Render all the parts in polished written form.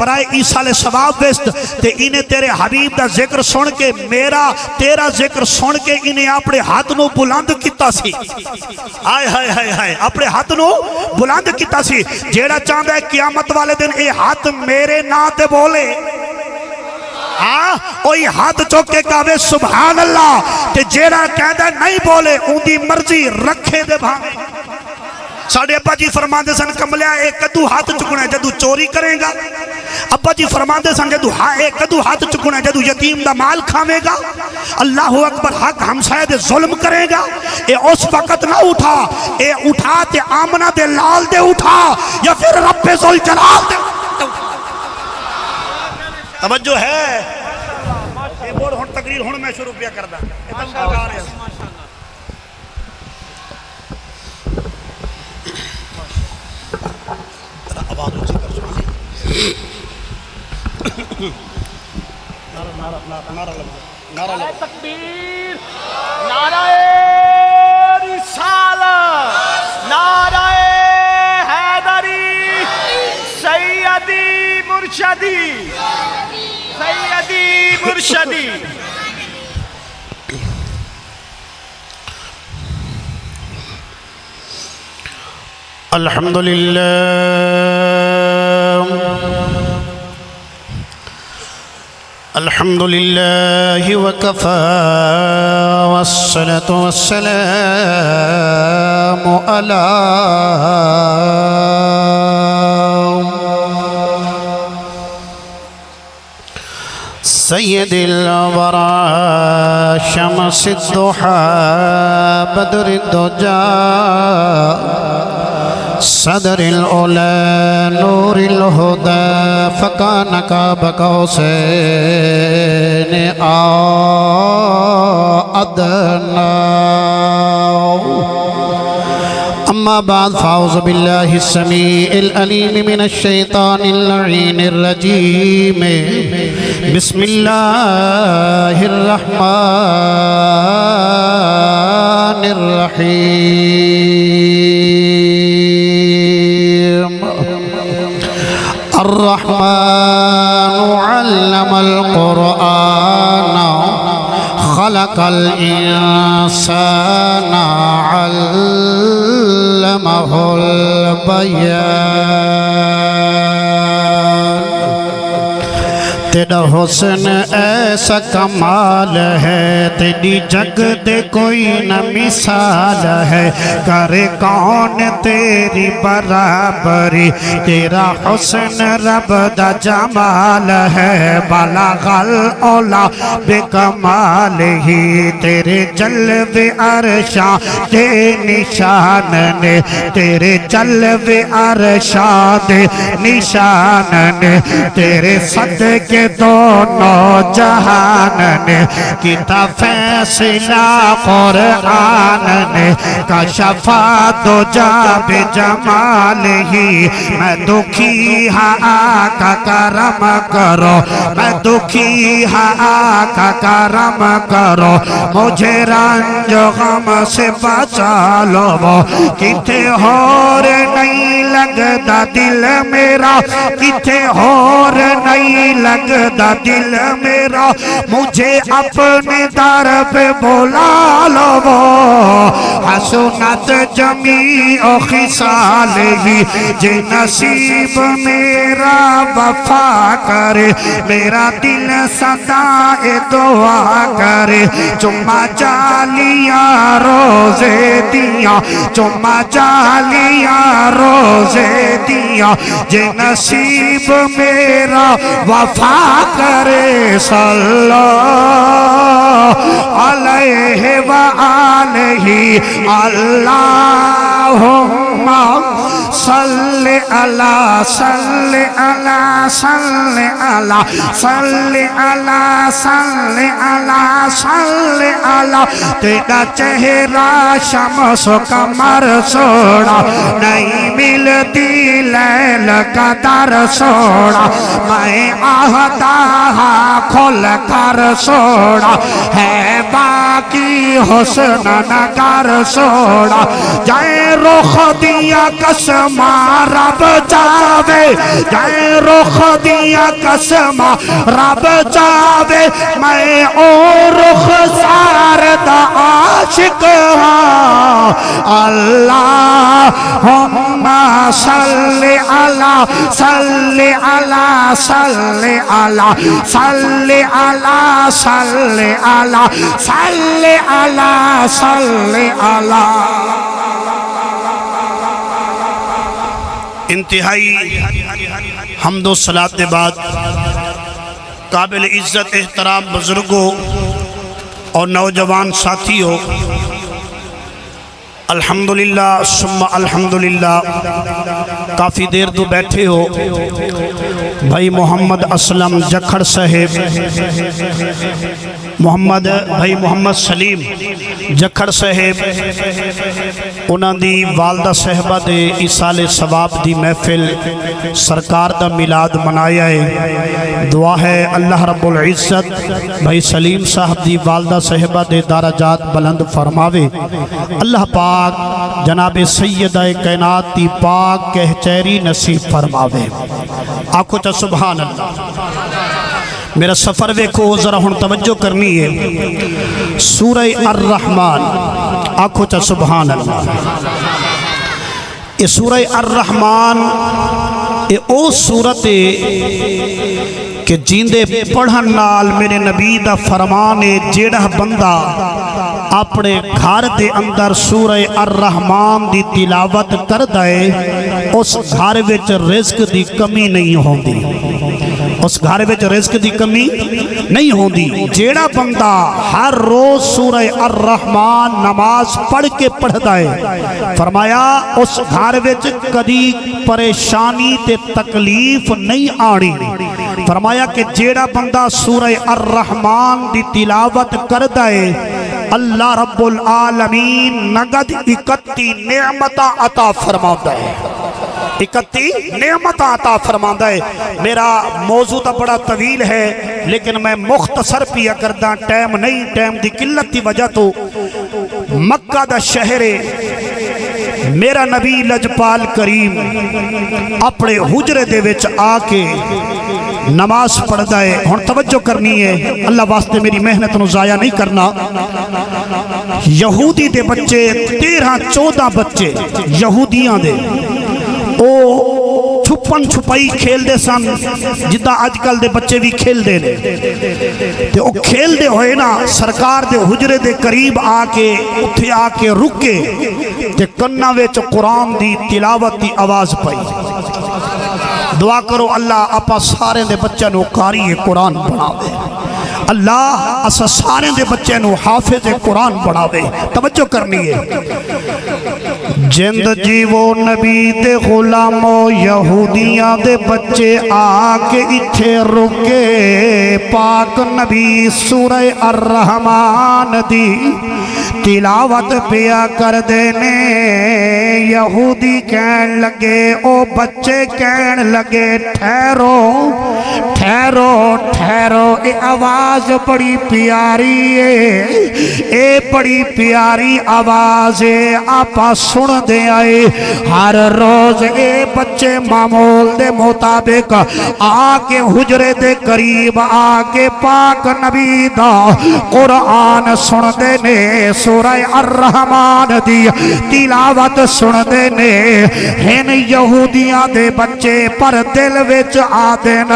برائے ایسال ثواب وست تے انہیں تیرے حبیب دا ذکر سن کے میرا تیرا ذکر سن کے انہیں اپنے ہاتھ نو بلند کیتا سی آئے ہائے ہائے ہائے اپنے ہاتھ نو بلند کیتا سی جیڑا چاہتا ہے قیامت والے دن اے ہاتھ میرے نا تے بولے اوہی ہاتھ چوکے کہوے سبحان اللہ تے جیڑا کہتا نہیں بولے ان دی مرضی رکھے دے بھاوے ساڑھے ابا جی فرماندے سن کملیا ایک کدو ہاتھ چکنا ہے جدو چوری کرے گا ابا جی فرماندے سن ایک کدو ہاتھ چکنا ہے جدو یتیم دا مال کھاوے گا اللہ اکبر حق ہمسائے دے ظلم کرے گا اے اس وقت نہ اٹھا اے اٹھا تے آمنہ دے لال دے اٹھا یا پھر رب ذوالجلال دے توجہ ہے یہ بوڑ ہون تقریر ہون میں شروع پیا کردہ اتم کا گا رہے ہیں آواز اچھی کر سکتے نعرہ تکبیر نعرہ رسالت نعرہ حیدری سیدی مرشدی سیدی مرشدی الحمدللہ الحمدللہ وکفا والصلاة والسلام علی سید الورى شمس الضحى بدر الدجى صدر الأولى نور الهدى فكان قاب قوسين أو أدنى أما بعد فأعوذ بالله السميع العليم من الشيطان اللعين الرجيم بسم الله الرحمن الرحيم الرحمن علم القرآن خلق الإنسان علمه البيان تیرا حسن ایسا کمال ہے تیری جگ دے کوئی نہ مثال ہے کرے کون تیری برابری تیرا حسن رب دا جمال ہے بلغ العلا بکمال ہی تیرے جلوے عرشاں دے نشان نے تیرے جلوے عرشاں دے نشان نے تیرے صدقے دونوں جہان نے کتاب فیصلہ قرآن نے کشفا دو جاب جمال ہی میں دکھی ہاں آقا کرم کرو میں دکھی ہاں آقا کرم کرو مجھے رنج و غم سے بچا لو کتے ہور نہیں لگتا دل میرا کتے ہور نہیں لگتا دل میرا مجھے اپنے در پہ بولا لو حسنت جمیع خصال ہی جے نصیب میرا وفا کرے میرا دل صدائے دعا کرے چمہ جالیا روزے دیا چمہ جالیا روزے دیا جے نصیب میرا وفا کرے صلی علیہ وآلہ اللہم صلی اللہ صلی اللہ صلی اللہ صلی اللہ صلی اللہ صلی اللہ تیرا چہرہ شمس و قمر سوڑا نہیں ملتی لیل قدر سوڑا میں آہدہ کھول کر سوڑا ہے باقی حسن نگر سوڑا جائے رخ دیا قسم رب جاوے جائے رخ خدیاں قسم رب چاہے میں او رخسار دا عاشق ہاں اللہم صلی علی صلی علی صلی علی صلی علی صلی علی صلی علی صلی علی انتہائی حمد و صلاۃ کے بعد قابل عزت احترام بزرگوں اور نوجوان ساتھیوں، الحمدللہ ثم الحمدللہ کافی دیر تو بیٹھے ہو بھائی محمد اسلم جکھڑ صاحب، بھائی محمد سلیم جکھڑ صاحب، انہاں دی والدہ صاحبہ دے ایصال ثواب دی محفل سرکار دا میلاد منایا ہے۔ دعا ہے اللہ رب العزت بھائی سلیم صاحب دی والدہ صاحبہ دے درجات بلند فرماوے، اللہ پاک جناب سیدہ کائنات دی پاک کہچیری نصیب فرماوے۔ آنکھو تا سبحان اللہ۔ میرا سفر ویکھو ذرا ہن توجہ کرنی ہے، سورہ الرحمن، آنکھو تا سبحان اللہ۔ یہ سورہ الرحمن یہ او سورت ہے کہ جیندے پڑھن نال میرے نبی دا فرمانے جیڑا بندہ اپنے گھر دے اندر سورہ الرحمن دی تلاوت کر دائے اس گھر وچ رزق دی کمی نہیں ہوندی، اس گھر وچ رزق دی کمی نہیں ہوندی۔ جیڑا بندہ ہر روز سورہ الرحمن نماز پڑھ کے پڑھ دائے فرمایا اس گھر وچ کدی پریشانی تے تکلیف نہیں آنی۔ فرمایا کہ جیڑا بندہ سورہ الرحمن دی تلاوت کر دائے اللہ رب العالمین نگد 31 نعمتاں عطا فرماتا ہے، 31 نعمتاں عطا فرماتا ہے۔ میرا موضوع تا بڑا طویل ہے لیکن میں مختصر پیا کردہ، ٹائم نہیں، ٹائم دی قلت دی وجہ تو مکہ دا شہر میرا نبی لجپال کریم اپنے حجرے دے وچ آ کے نماز پڑھدا ہے۔ ہن توجہ کرنی ہے، اللہ واسطے میری محنت نو ضائع نہیں کرنا۔ یہودی دے بچے 13-14 بچے یہودیاں دے او چھپن چھپائی کھیل دے سن جدہ آج کل دے بچے بھی کھیل دے لے تے او کھیل دے ہوئے نا سرکار دے حجرے دے قریب آکے اتھے آکے رکے تے کنہ ویچ قرآن دی تلاوت دی آواز پائی۔ دعا کرو اللہ اپا سارے دے بچے نو قاری قرآن بناوے، اللہ اسا سارے دے بچے نو حافظ قرآن بناوے۔ توجہ کرنی ہے، جند جیو نبی دے غلامو یہودیاں دے بچے آکے اتھے رکے پاک نبی سورہ الرحمن دی تلاوت پیا کر دینے۔ یہودی کہن لگے او بچے کہن لگے ٹھہرو ٹھہرو ٹھہرو، اے آواز بڑی پیاری ہے، اے بڑی پیاری آواز ہے، آپا سن دے آئے۔ ہر روز اے بچے معمول دے مطابق آکے حجرے دے قریب آکے پاک نبی دا قرآن سن دے نے، سورہ الرحمن دی تلاوت سن دے نے۔ ہن یہودیاں دے بچے پر دل وچ آدن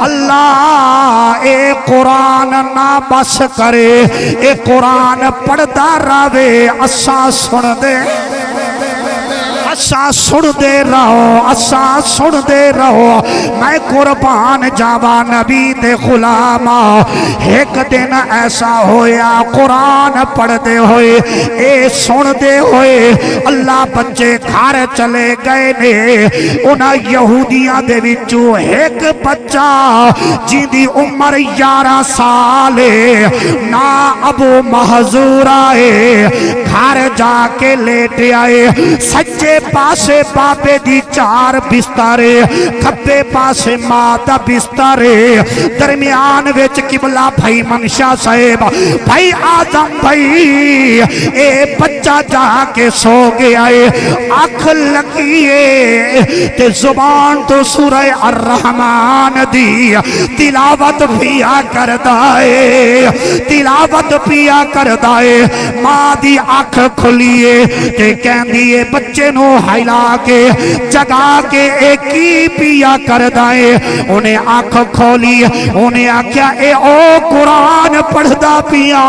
اللہ اے قرآن نہ بس کرے، اے قرآن پڑھدا راوے، اساں سن دے، اساں سن دے رہو، اساں سن دے رہو۔ میں قربان جاوا نبی دے غلاما، ایک دن ایسا ہویا قرآن پڑھ دے ہوئے، اے سن دے ہوئے اللہ بچے گھر چلے گئے نے۔ انہاں یہودیاں دے وچوں ایک بچہ جی دی عمر 11 سال نا ابو محذور آئے، گھر جا کے لیٹ آئے، سجے پاسے بابے دی 4 بسترے کھبے پاسے ماں دا بسترے درمیان وچ قبلہ بھائی منشا صاحب بھائی آدم بھائی اے بچہ جا کے سو گیا ہے آنکھ لگیے تے زبان تو سورہ الرحمن دی تلاوت پیا کردائے تلاوت پیا کردائے ماں دی آنکھ کھلیے تے کہندیے بچے نو ہلا کے جگا کے ایک ہی پیا کردائے انہیں آنکھ کھولی انہیں آکھیا اے او قرآن پڑھدا پیا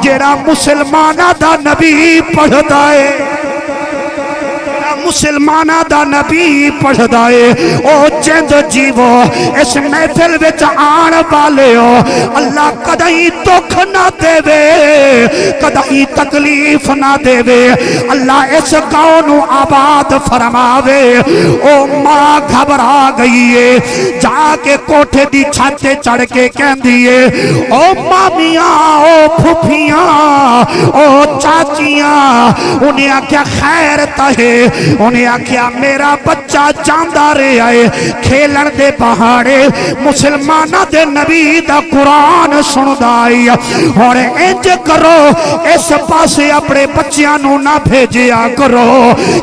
جیڑا مسلمانہ دا نبی پڑھدا ہے مسلمانہ دا نبی پڑھدا ہے او جند جیو اس محفل وچ آن والے ہو اللہ کدی دکھ نہ دے وے کدی تکلیف نہ دے وے اللہ اس گاؤں نو آباد فرماوے او ماں گھبرا گئی ہے جا کے کوٹھے دی چھت چڑھ کے کہندی ہے او مامیاں او پھپھیاں او چاچیاں انہیں آکھیا خیر تہے انہیں آکھیا میرا بچہ جاندہ رہے آئے کھیلن دے پہاڑے مسلمانہ دے نبی دا قرآن سندائی اور انج کرو اس پاسے اپنے بچیاں نو نہ بھیجیا کرو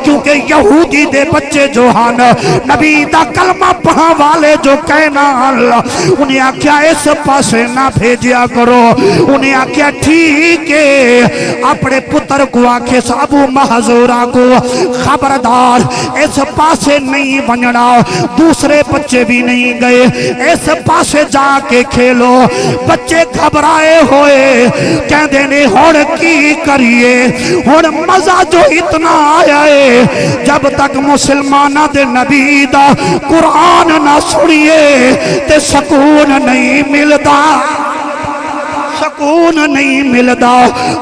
کیونکہ یہودی دے بچے جو ہن نبی دا کلمہ پڑھا والے جو کہنا اللہ انہیں آکھیا اس پاسے نہ بھیجیا کرو انہیں آکھیا ٹھیک ہے اپنے پتر کو آکھے ابو محذورہ کو خبردار اس پاسے نہیں بننا دوسرے بچے بھی نہیں گئے اس پاسے جا کے کھیلو بچے گھبرائے ہوئے کہہ دینے ہون کی کریے ہون مزہ جو اتنا آیا ہے جب تک مسلمانہ دے نبی دا قرآن نہ سنیے تے سکون نہیں ملتا سکون نہیں ملدا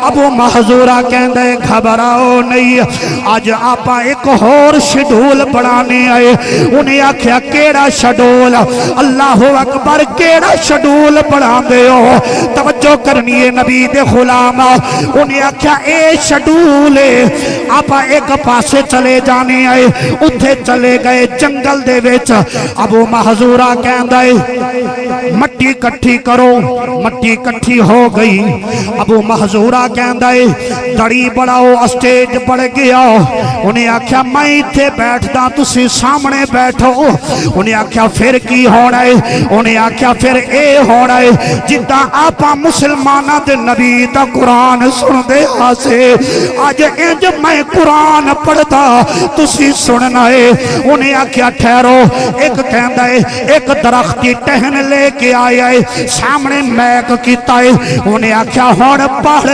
ابو محذورہ کہندے گھبراؤ نہیں آج آپا ایک اور شیڈول بڑھانے آئے انہیں آکھیا کیڑا شیڈول اللہ اکبر کیڑا شیڈول بڑھا دے ہو توجہ کرنی ہے نبی دے غلام انہیں آکھیا اے شیڈول آپا ایک پاسے چلے جانے آئے اتھے چلے گئے جنگل دے وچ ابو محذورہ کہندے مٹی کٹھی کرو مٹی کٹھی ہو گئی ابو محذورہ کہندہ ہے دڑی بڑھاؤ اسٹیج بڑھ گیا انہیں آکھیا میں تھے بیٹھدا تسی سامنے بیٹھو انہیں آکھیا پھر کی ہونا ہے انہیں آکھیا پھر اے ہونا ہے جدہ آپا مسلمانہ دے نبی دا قرآن سن دے آسے آج انج میں قرآن پڑھدا تسی سننا ہے انہیں آکھیا ٹھہرو ایک کہندہ ہے ایک درخت کی ٹہن لے کے آیا ہے سامنے میک کیتا ہے انہیں آکھیا ہون پڑھ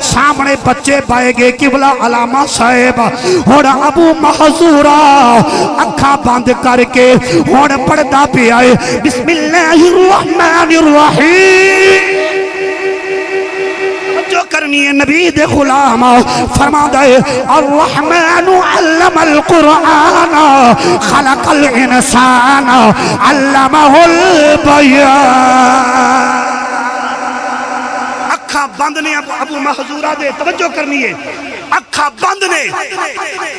سامنے بچے پائے گے قبلہ علامہ صاحب ہون ابو محذورہ اکھا بند کر کے ہون پڑھدا پہ آئے بسم اللہ الرحمن الرحیم جو کرنی ہے نبی دے غلام فرما دے الرحمن علم القرآن خلق الانسان علمہ البیان اکھا بند نے ابو محذورہ دے توجہ کرنی ہے اکھا بند نے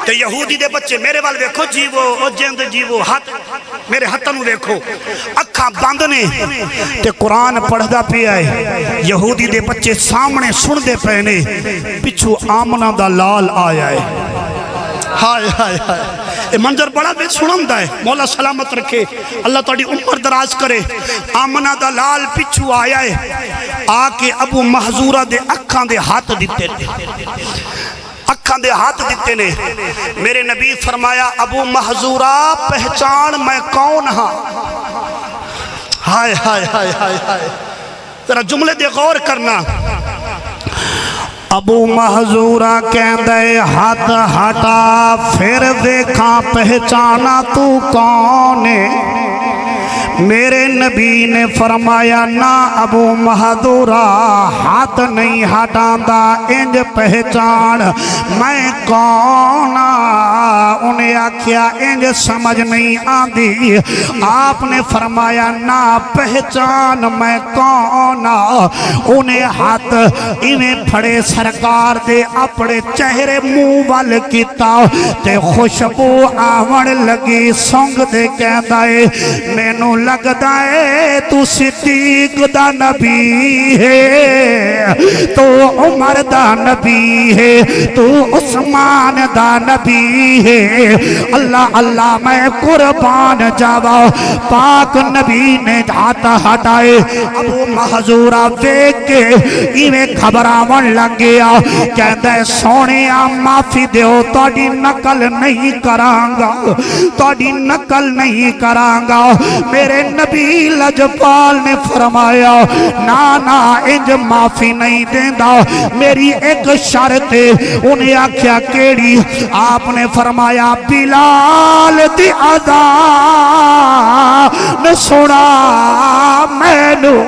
تے یہودی دے بچے میرے وال ویکھو جیوو او جند جیوو ہاتھ میرے ہاتھاں نو ویکھو اکھا بند نے تے قرآن پڑھدا پیا ہے یہودی دے بچے سامنے سن دے پے نے پچھو آمنہ دا لال آیا ہے ہائے ہائے ہائے یہ منظر بڑا بے سنندہ ہے مولا سلامت رکھے اللہ تاڑی عمر دراز کرے آمنہ دا لال پچھو آیا ہے آکے ابو محذورہ دے اکھاں دے ہاتھ دیتے اکھاں دے ہاتھ دیتے نے میرے نبی فرمایا ابو محذورہ پہچان میں کون ہاں ہائے ہائے ہائے ہائے ہائے تیرا جملے دے غور کرنا ابو محذورہ کہندے ہاتھ ہٹا پھر دیکھا پہچانا تو کون ہے میرے نبی نے فرمایا نہ ابو محذورہ ہاتھ نہیں ہٹاندا انج پہچان میں کون انہیں آکھیا انج سمجھ نہیں آندی آپ نے فرمایا نہ پہچان میں کون انہیں ہاتھ انہیں پھڑے سرکار دے اپنے چہرے منہ وال کیتا تے خوشبو آون لگی سونگ دے کہندا اے مینوں لگدا اے تو صدیق دا نبی ہے تو عمر دا نبی ہے تو عثمان دا نبی ہے اللہ اللہ میں قربان جاوا پاک نبی نے ہاتھ ہٹائے ابو محذورہ دیکھ کے ایویں گھبراون لگ گیا کہندا ہے سونیا معافی دیو تہاڈی نقل نہیں کرانگا تہاڈی نقل نہیں کرانگا میرے نبی لجپال نے فرمایا نا انج معافی نہیں دیندا میری ایک شرط ہے انہیں آکھیا کیڑی آپ نے فرمایا بلال دی اذان سنا مینوں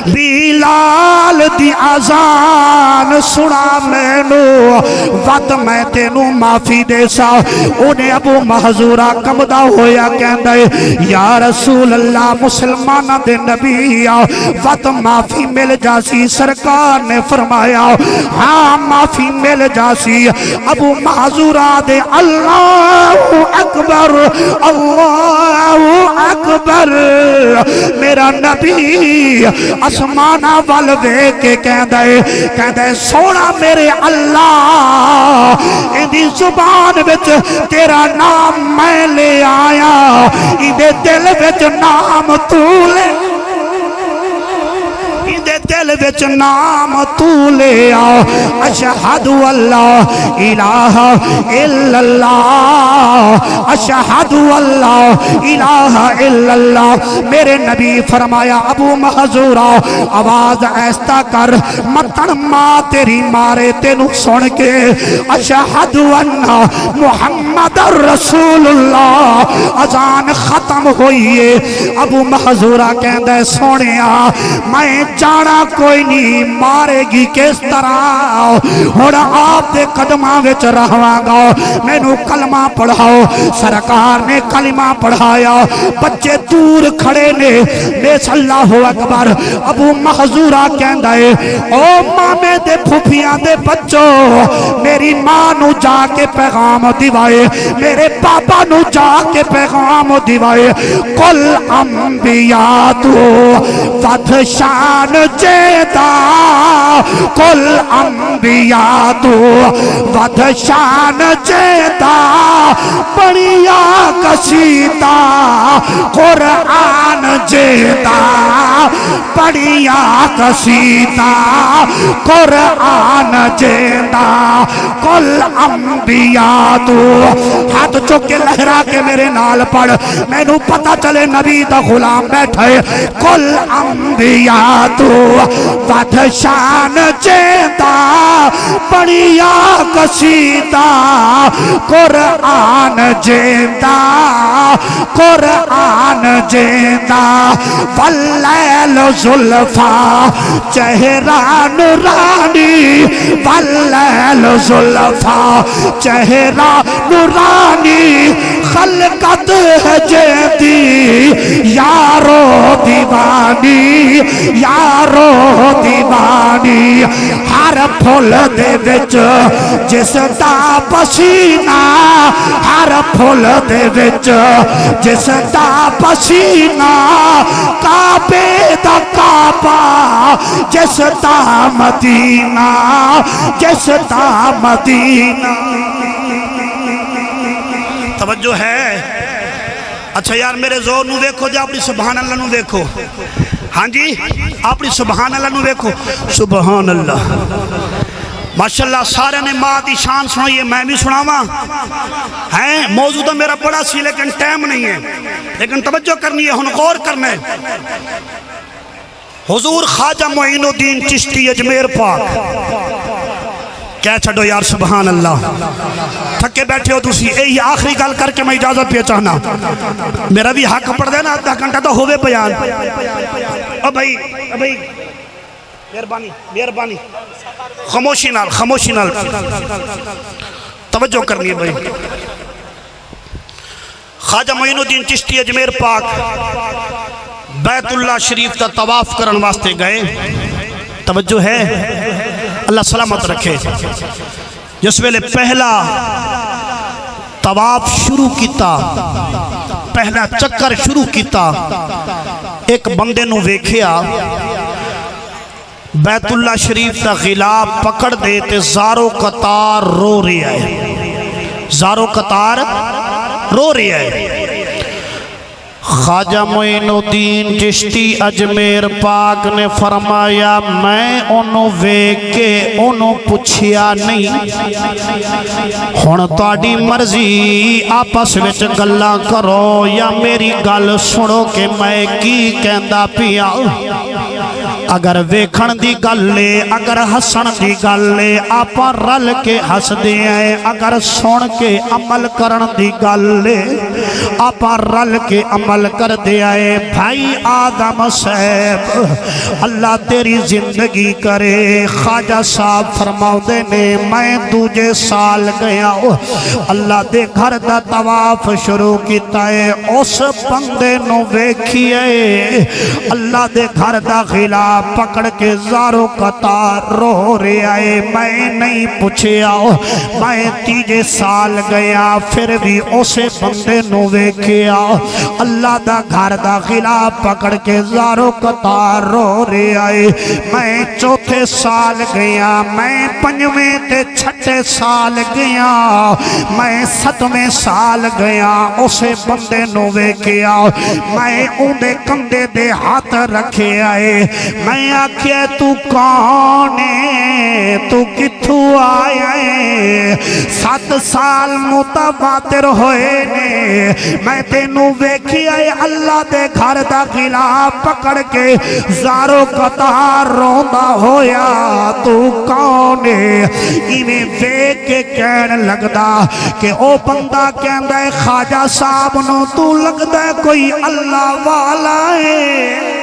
بلال دی اذان سنا مینوں وقت میں تینوں معافی دے سا انہیں ابو محذورہ کمدا ہویا کہندا ہے یا رسول اللہ مسلمانہ دے نبی وقت معافی مل جاسی سرکار نے فرمایا ہاں معافی مل جاسی ابو محذورہ دے اللہ اکبر اللہ اکبر میرا نبی اسمانہ والوے کے کہندہ ہے سونا میرے اللہ اندھی زبان بچ تیرا نام میں لے آیا اندھے دل بچ نام تو لے دل وچ نام تو لے آؤ اشہد اللہ الہ الا اللہ اشہد اللہ الہ الا اللہ میرے نبی فرمایا ابو محذورہ آواز ایستا کر متن ماں تیری مارے تینوں سن کے اشہد ان محمد رسول اللہ اذان ختم ہوئیے ابو محذورہ کہندہ ہے سونیا میں جانا کوئی نہیں مارے گی کس طرح اور آپ دے قدماں وچ رہواں گا مینوں کلمہ پڑھاؤ سرکار نے کلمہ پڑھایا بچے دور کھڑے نے بیس اللہ اکبر ابو محذورہ کہندا ہے او مامے دے پھوپھیاں دے بچوں میری ماں نو جا کے پیغام دیوائے میرے پاپا نو جا کے پیغام دیوائے کل انبیاء تو فتشان جیتا کل انبیاء تو ودشان جیتا بڑیا کسیتا قرآن جیتا بڑیا کسیتا قرآن جیتا کل انبیاء تو ہاتھ چوک کے لہرا کے میرے نال پڑھ میں نو پتا چلے نبی دا غلام بیٹھے کل انبیاء تو ودشان جیتا بڑیا کسیتا قرآن جیتا قرآن جیتا واللیل زلفا چہرہ نورانی واللیل زلفا چہرہ نورانی خلقت ہے جیتی یارو دیوانی یارو دیوانی ہر پھول دے وچ جس دا پسینہ ہر پھول دے وچ جس دا پسینہ کعبے دا کعبہ جس دا مدینہ جس دا مدینہ توجہ ہے اچھا یار میرے زور نو دیکھو جا اپنی سبحان اللہ نو دیکھو ہاں جی اپنی سبحان اللہ نو دیکھو سبحان اللہ ماشاءاللہ سارے نے ماں دی شان سنائی ہے میں بھی سناواں ہیں موضوع تو میرا بڑا سی لیکن ٹائم نہیں ہے لیکن توجہ کرنی ہے ہن غور کرنا ہے حضور خواجہ معین الدین چشتی اجمیر پاک کہہ چھڑو یار سبحان اللہ تھکے بیٹھے ہو تسی یہی آخری گل کر کے میں اجازت پہ چاہنا میرا بھی حق پڑھ دینا آدھا گھنٹہ تو ہوئے بیان اب بھائی مہربانی خاموشی نال توجہ کرنی ہے بھائی خواجہ معین الدین چشتی اجمیر پاک بیت اللہ شریف کا طواف کرن واسطے گئے توجہ ہے اللہ سلامت رکھے جس ویلے پہلا طواف شروع کیتا پہلا چکر شروع کیتا ایک بندے نو ویکھیا بیت اللہ شریف دا غلاف پکڑ دے تے زارو قطار رو رہی ہے زارو قطار رو رہی ہے خواجہ معین الدین چشتی اجمیر پاک نے فرمایا میں انہوں ویک کے انہوں پوچھیا نہیں ہن تہاڈی مرضی آپس وچ گلاں کرو یا میری گل سنو کہ میں کی کہندا پیا اگر ویکھن دی گل لے اگر ہسن دی گل لے آپا رل کے ہس دے آئے اگر سن کے عمل کرن دی گل لے آپا رل کے عمل کر دے آئے بھائی آدم صاحب اللہ تیری زندگی کرے خواجہ صاحب فرماؤ دے نے میں دوجے سال گیا اللہ دے گھر دا طواف شروع کیتا ہے اس بندے نو ویکھیے اللہ دے گھر دا غلاف پکڑ کے زارو قطار رو رہے آئے میں نہیں پوچھیا میں تیجے سال گیا پھر بھی اسے بندے نو ویکھیا اللہ دا گھر دا غلاف پکڑ کے زارو قطار رو رہے آئے میں چوتھے سال گیا میں پنجویں تے چھٹے سال گیا میں ستویں سال گیا اسے بندے نو ویکھیا میں اندے کندے دے ہاتھ رکھے آئے میں آکھیا تو کون ہے تو کتھوں آیا ہے 7 سال متواتر ہوئے نے میں تینوں ویکھی آئے اللہ دے گھر دا غلاف پکڑ کے زارو قطار روندا ہویا تو کون ہے انہیں ویک کے کہن لگدا کہ او بندہ کہندا ہے خواجہ صاحب نو تو لگدا ہے کوئی اللہ والا ہے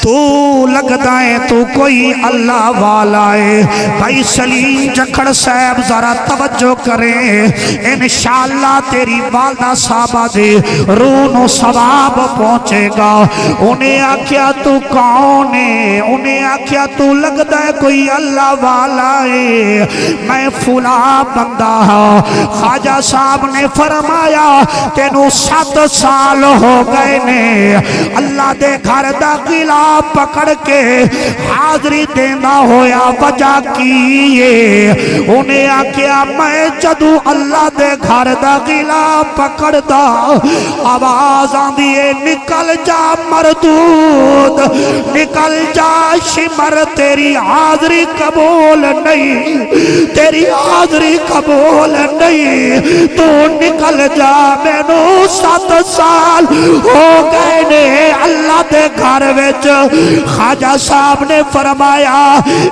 تو لگتا ہے تو کوئی اللہ والا ہے بھائی سلیم جکھڑ صاحب ذرا توجہ کریں انشاءاللہ تیری والدہ صاحبہ دے روح و ثواب پہنچے گا انہیں آکھیا تو کون ہے انہیں آکھیا تو لگتا ہے کوئی اللہ والا ہے میں فلاں بندہ ہوں خواجہ صاحب نے فرمایا تینوں 7 سال ہو گئے نے اللہ دے گھر دا غلاف پکڑ کے حاضری دینا ہویا وجہ کیے انہیں آکھیا میں جدو اللہ دے گھر دا غلاف پکڑ دا آواز آن دیئے نکل جا مردود نکل جا شمر تیری حاضری قبول نہیں تیری حاضری قبول نہیں تو نکل جا میں نو 7 سال ہو گئے نے اللہ دے گھر وچ خواجہ صاحب نے فرمایا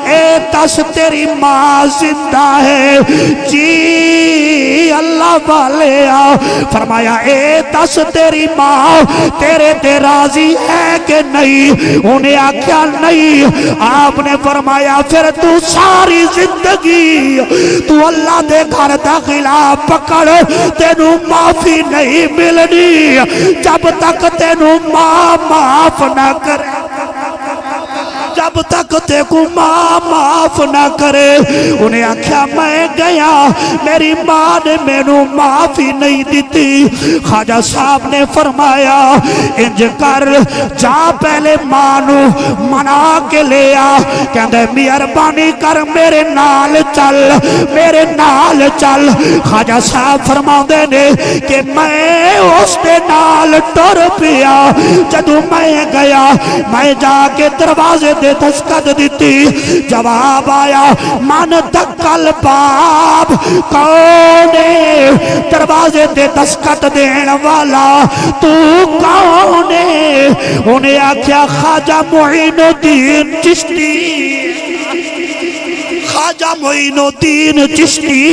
اے دس تیری ماں زندہ ہے جی اللہ والے فرمایا اے دس تیری ماں تیرے تے راضی ہے کہ نہیں انہیں آکھیا نہیں آپ نے فرمایا پھر تو ساری زندگی تو اللہ دے گھر دا غلاف پکڑ تینوں معافی نہیں ملنی جب تک تینوں ماں معاف نہ کرے جب تک تے کو ماں معاف نہ کرے انہیں آکھیا میں گیا میری ماں نے مینو معافی نہیں دیتی خواجہ صاحب نے فرمایا انج کر جا پہلے ماں نو منا کے لیا کہندے مہربانی کر میرے نال چل خواجہ صاحب فرماندے نے کہ میں اس دے نال ٹر پیا جدو میں گیا میں جا کے دروازے دے دستخط دیتی جواب آیا من دکل باب کونے دروازے دے دستخط دین والا تو کونے انہیں آکھیا خواجہ معین الدین چشتی خواجہ معین الدین چشتی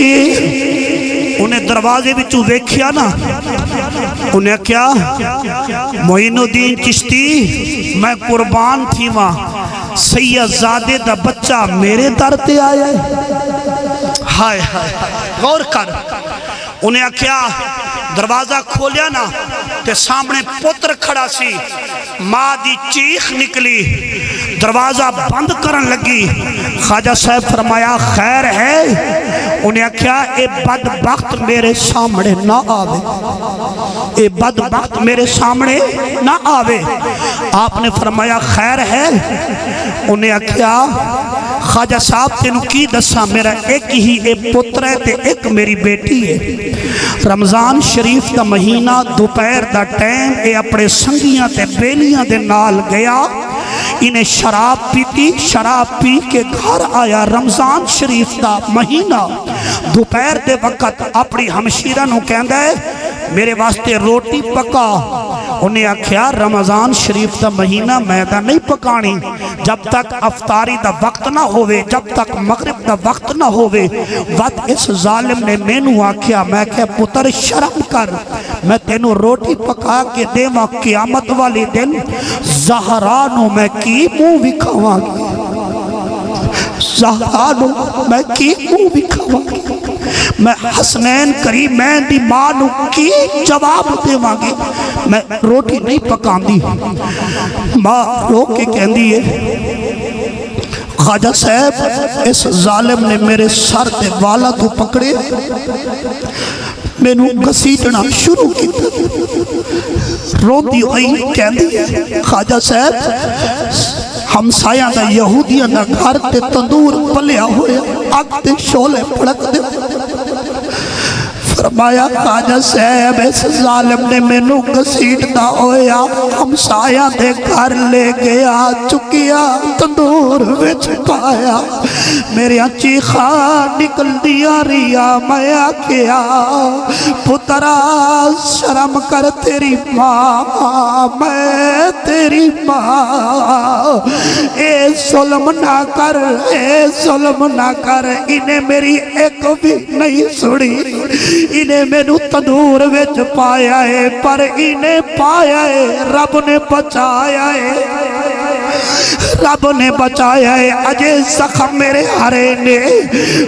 انہیں دروازے وچوں ویکھیا نا، انہیں کیا معین الدین چشتی میں قربان تھی ماں، سید زادے دا بچہ میرے در تے آیا ہے۔ ہائے غور کر، انہیں کیا دروازہ کھولیا نا تے سامنے پتر کھڑا سی، ماں دی چیخ نکلی، دروازہ بند کرن لگی۔ خواجہ صاحب فرمایا خیر ہے؟ انہیں کیا اے بدبخت میرے سامنے نہ آوے، اے بدبخت میرے سامنے نہ آوے۔ آپ نے فرمایا خیر ہے؟ انہیں کیا خواجہ صاحب تینوں کی دسا، میرا ایک ہی اے پتر ہے تے ایک میری بیٹی ہے۔ رمضان شریف دا مہینہ دوپہر دا ٹائم اے اپنے سنگیاں تے بیلیاں دے نال گیا، انہیں شراب پیتی، شراب پی کے گھر آیا۔ رمضان شریف دا مہینہ دوپہر دے وقت اپنی ہمشیرہ نو کہندا ہے میرے واسطے روٹی پکا۔ انہیں آکھیا رمضان شریف دا مہینہ میں دا نہیں پکانی، جب تک افطاری دا وقت نہ ہوئے، جب تک مغرب دا وقت نہ ہوئے۔ وقت اس ظالم نے مینو آکھیا، میں کہ پتر شرم کر، میں تینوں روٹی پکا کے دیواں قیامت والی دن زہرا نو میں کی منہ وکھاواں گی، زہرا نو میں کی منہ وکھاواں گی، میں حسنین کریمین دی ماں نو کی جواب دیواں گی، میں روٹی نہیں پکان دی۔ ماں رو کے کہندی ہے خواجہ صاحب اس ظالم نے میرے سر تے والا تو پکڑے، میں نو گھسیٹنا شروع کی، روندی ہوئی کہندی ہے خواجہ صاحب ہمسایاں دا یہودیاں دا گھر تے تندور پلیا ہوئے، اگ تے شولے پڑک دے۔ فرمایا خواجہ صاحب اس ظالم نے میں نو گھسیٹنا ہویا، ہمسایاں دے گھر لے گیا، چکیا تندور وچ پایا، میرے چیخاں نکل دیا ریا، میں آکھیا پترا شرم کر تیری ماں، میں تیری ماں، اے ظلم نہ کر، اے ظلم نہ کر۔ انہیں میری ایک بھی نہیں سڑی، انہیں میں نو تندور وچ پایا ہے، پر انہیں پایا ہے رب نے بچایا ہے، رب نے بچایا ہے۔ اجے زخم میرے ہرے نے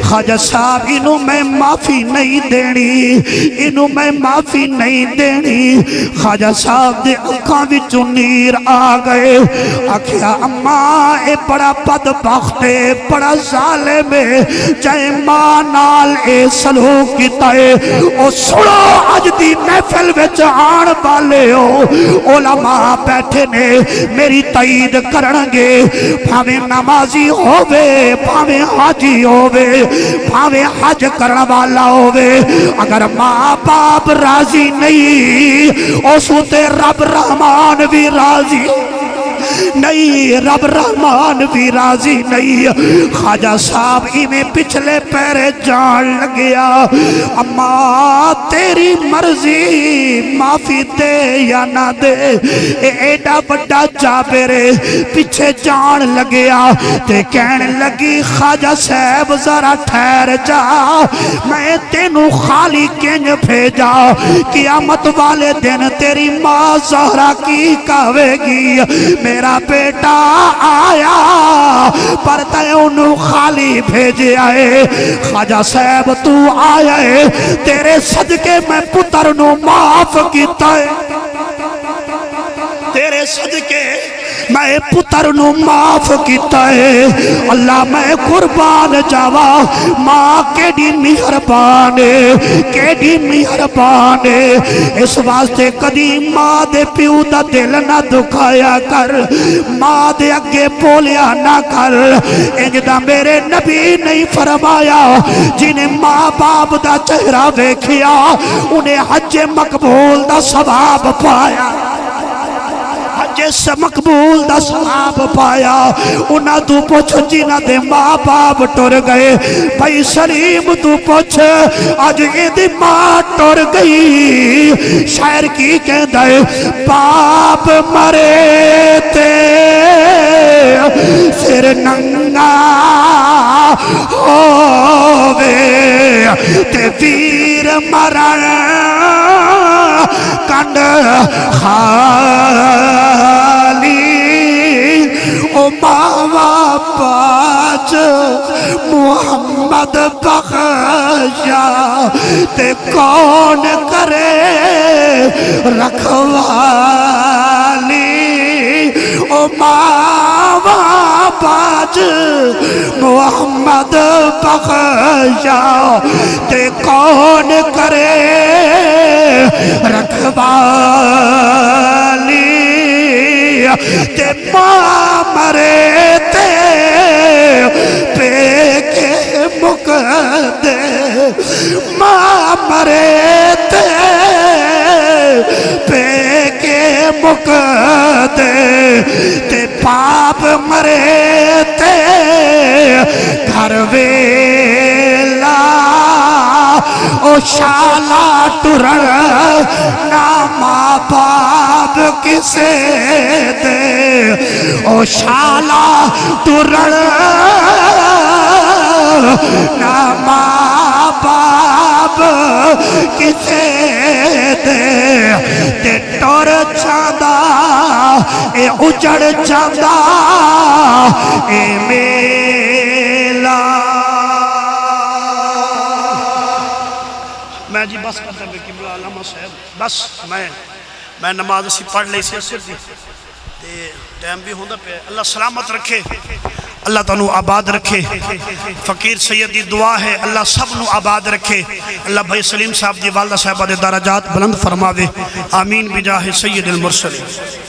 خواجہ صاحب انہوں میں معافی نہیں دینی، انہوں میں معافی نہیں دینی۔ خواجہ صاحب دے اکھاں وچوں نیر آ گئے، آکھیا اماں اے بڑا بدبخت ہے، بڑا ظالم ہے، جائے ماں نال اے سلوک کیتا ہے۔ او سنو اج دی محفل وچ آن والے ہو، علماء بیٹھے نے میری تائید کرنگے، بھاویں نمازی ہووے، بھاویں حاجی ہووے، بھاویں حج کرن والا ہووے، اگر ماں باپ راضی نہیں اس تے رب رحمان بھی راضی نہیں، رب رحمان بھی راضی نہیں۔ خواجہ صاحب میں پچھلے پیرے جان لگیا، اماں تیری مرضی، معافی دے یا نہ دے، ایڈا بڑا جابر پیچھے جان لگیا تے کہنے لگی خواجہ صاحب ذرا ٹھہر جا، میں تینوں خالی کنج بھیجا، قیامت والے دن تیری ماں زہرا کی کہے گی میرا بیٹا آیا پر تے انہوں خالی بھیجے آئے۔ خواجہ صاحب تو آیا ہے، تیرے صدقے میں پتر نو معاف کیتا ہے، تیرے صدقے میں پتر نو معاف کیتا ہے۔ اللہ میں قربان جاوا، ماں کیڑی مہربان ہے، کیڑی مہربان ہے۔ اس واسطے کدی ماں دے پیو دا دل نہ دکھایا کر، ماں دے اگے بولیا نہ کر۔ انج دا میرے نبی نہیں فرمایا، جنہیں ماں باپ دا چہرہ ویکھیا انہیں حج مقبول دا ثواب پایا، جس مقبول دا ثواب پایا۔ انہاں تو پوچھ جنہاں دے ماں باپ ٹر گئے، بھائی سلیم تو پوچھ آج یہ دی ماں ٹر گئی، شاعر کی کہندہ ہے باپ مرے تے پھر ننگا ہووے تے ویر مرن کنڈ خالی او ماوا پاج محمد بخشا تے کون کرے رکھوالی او ماوا پاج محمد بخشا تے کون کرے رکھوالی تے ماں مرے تے پیکے مقدے ماں مرے تے پیکے مقدے تے پاپ مرے تے گھر ویلا او شالا ٹرن نا ماں باپ کسے دے او شالا ٹرن نا ماں باپ کسے دے تے ٹور چاندہ اے اجڑ چاندہ اے میلا میں جی بس کرتا ہوں قبلہ علامہ صاحب بس میں نماز اسی پڑھ لئی سی اثر دی تے ٹائم بھی ہوندہ پہ اللہ سلامت رکھے اللہ تانو آباد رکھے فقیر سید دی دعا ہے اللہ سب نو آباد رکھے اللہ بھائی سلیم صاحب دی والدہ صاحبہ دے درجات بلند فرماوے آمین بجاہ سید المرسلین